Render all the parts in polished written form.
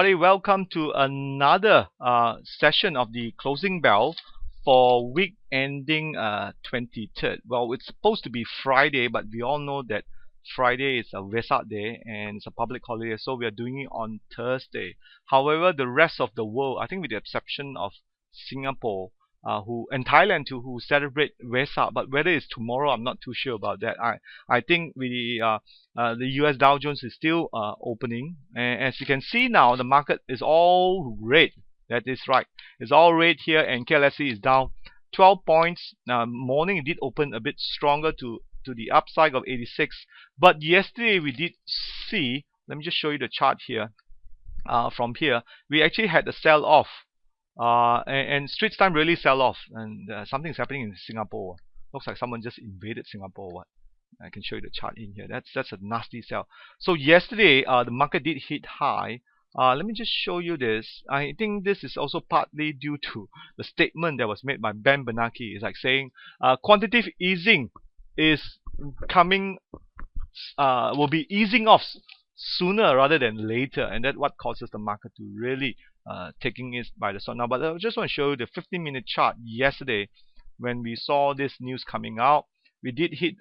everybody, welcome to another session of the closing bell for week ending 23rd. Well, it's supposed to be Friday, but we all know that Friday is a Wwealth day and it's a public holiday, so we are doing it on Thursday. However, the rest of the world, I think with the exception of Singapore and Thailand too, who celebrate Wwealth, but whether it's tomorrow, I'm not too sure about that. I think the US Dow Jones is still opening, and as you can see now, the market is all red. That is right, it's all red here, and KLSE is down 12 points. Morning it did open a bit stronger to the upside of 86, but yesterday we did see, let me just show you the chart here. From here we actually had a sell off, and Straits Time really sell off, and something's happening in Singapore. Looks like someone just invaded Singapore or what. I can show you the chart in here. That's a nasty sell. So yesterday the market did hit high. Let me just show you this. I think this is also partly due to the statement that was made by Ben Bernanke. It's like saying quantitative easing is coming, will be easing off sooner rather than later, and that's what causes the market to really taking it by the storm. Now, but I just want to show you the 15-minute chart yesterday. When we saw this news coming out, we did hit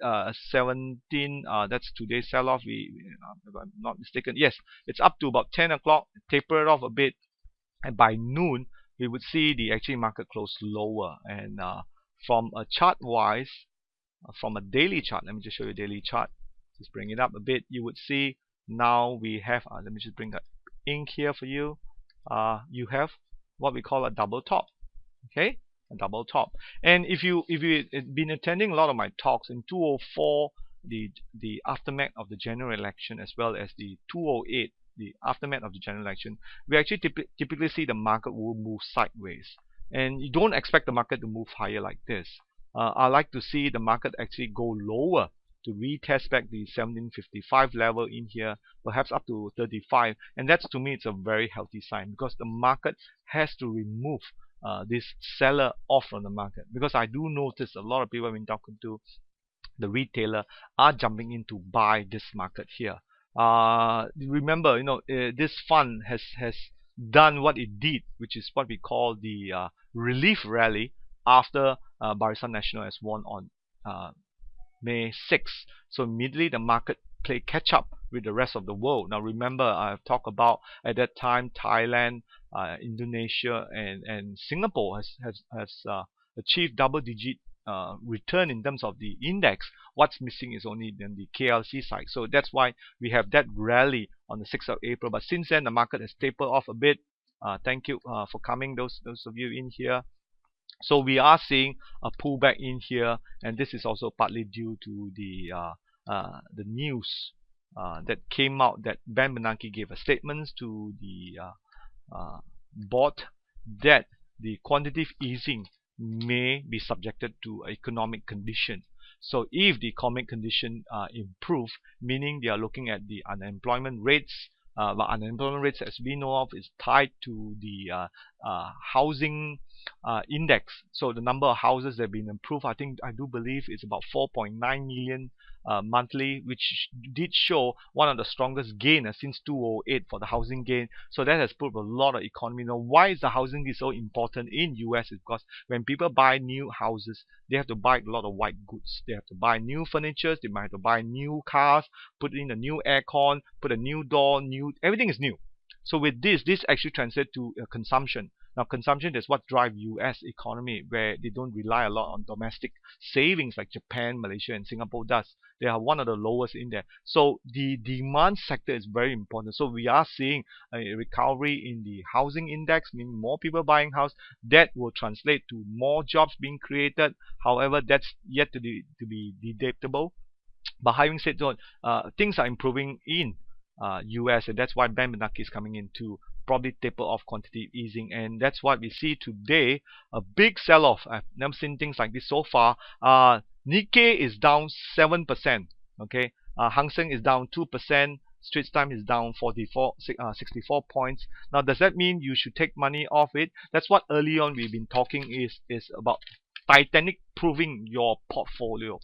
17, that's today's sell-off. If I'm not mistaken, yes, it's up to about 10 o'clock, tapered off a bit, and by noon we would see the actual market close lower. And from a chart wise, from a daily chart, let me just show you a daily chart, just bring it up a bit. You would see now we have, let me just bring that ink here for you. You have what we call a double top, okay, a double top. And if you've been attending a lot of my talks in 204, the aftermath of the general election, as well as the 208, the aftermath of the general election, we actually typically see the market will move sideways, and you don't expect the market to move higher like this. I like to see the market actually go lower to retest back the 1755 level in here, perhaps up to 35, and that's, to me, it's a very healthy sign, because the market has to remove this seller off from the market. Because I do notice a lot of people I've been talking to, the retailer, are jumping in to buy this market here. Remember, this fund has done what it did, which is what we call the relief rally after Bursa National has won on May 6th. So immediately the market played catch up with the rest of the world. Now remember, I've talked about at that time Thailand, Indonesia, and Singapore has achieved double-digit return in terms of the index. What's missing is only then the KLC side. So that's why we have that rally on the 6th of April. But since then the market has tapered off a bit. Thank you for coming, those of you in here. So we are seeing a pullback in here, and this is also partly due to the news that came out, that Ben Bernanke gave a statement to the board that the quantitative easing may be subjected to economic condition. So if the economic condition improve, meaning they are looking at the unemployment rates, but unemployment rates, as we know of, is tied to the housing index. So the number of houses that have been improved, I do believe it's about 4.9 million monthly, which did show one of the strongest gainers since 2008 for the housing gain. So that has put a lot of economy. Now, why is the housing so important in US? Is because when people buy new houses, they have to buy a lot of white goods. They have to buy new furniture, they might have to buy new cars, put in a new aircon, put a new door, everything is new. So with this actually translates to consumption. Now, consumption is what drives US economy, where they don't rely a lot on domestic savings like Japan, Malaysia, and Singapore does. They are one of the lowest in there. So the demand sector is very important. So we are seeing a recovery in the housing index, meaning more people buying house. That will translate to more jobs being created. However, that's yet to be debatable. But having said so, things are improving in US, and that's why Ben Bernanke is coming in to probably taper off quantitative easing, and that's what we see today, a big sell-off. I've never seen things like this so far. Nikkei is down 7%, okay. Hang Seng is down 2%. Straits Time is down 64 points. Now, does that mean you should take money off it? That's what early on we've been talking is about Titanic proving your portfolio.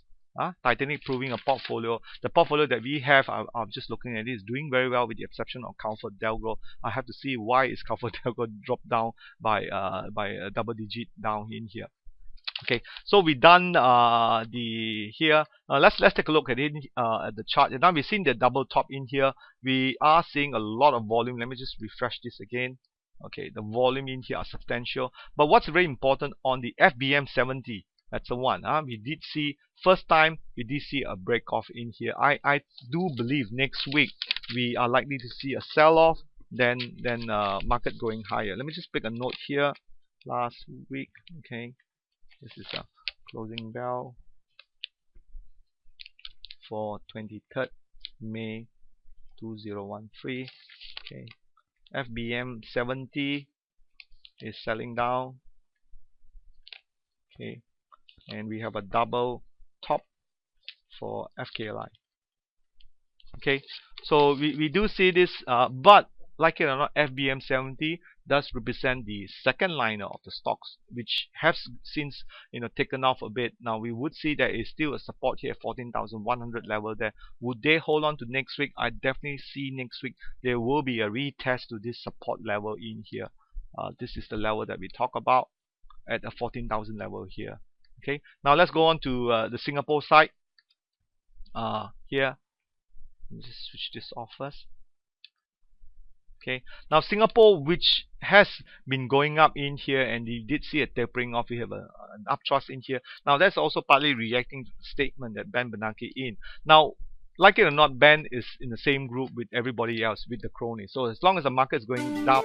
Titanic proving a portfolio. The portfolio that we have, I'm just looking at it, is doing very well with the exception of Comfort Delgro. I have to see why is Comfort Delgro dropped down by a double digit down in here. Okay, so we done the here. Let's take a look at it at the chart. And now we've seen the double top in here. We are seeing a lot of volume. Let me just refresh this again. Okay, the volume in here are substantial. But what's very important on the FBM 70, that's the one. We did see first time we did see a break off in here. I do believe next week we are likely to see a sell off. Then market going higher. Let me just pick a note here. Last week, okay. This is a closing bell for 23rd May 2013. Okay, FBM 70 is selling down. Okay, and we have a double top for FKLI. Okay, so we do see this, but like it or not, FBM 70 does represent the second liner of the stocks, which has since taken off a bit. Now we would see there is still a support here, 14,100 level there. Would they hold on to next week? I definitely see next week there will be a retest to this support level in here. This is the level that we talk about at a 14,000 level here. Okay, now let's go on to the Singapore side. Here, let me just switch this off first. Okay, now Singapore, which has been going up in here, and you did see a tapering off. We have an upthrust in here. Now that's also partly reacting to the statement that Ben Bernanke in. Now, like it or not, Ben is in the same group with everybody else, with the cronies. So as long as the market is going down.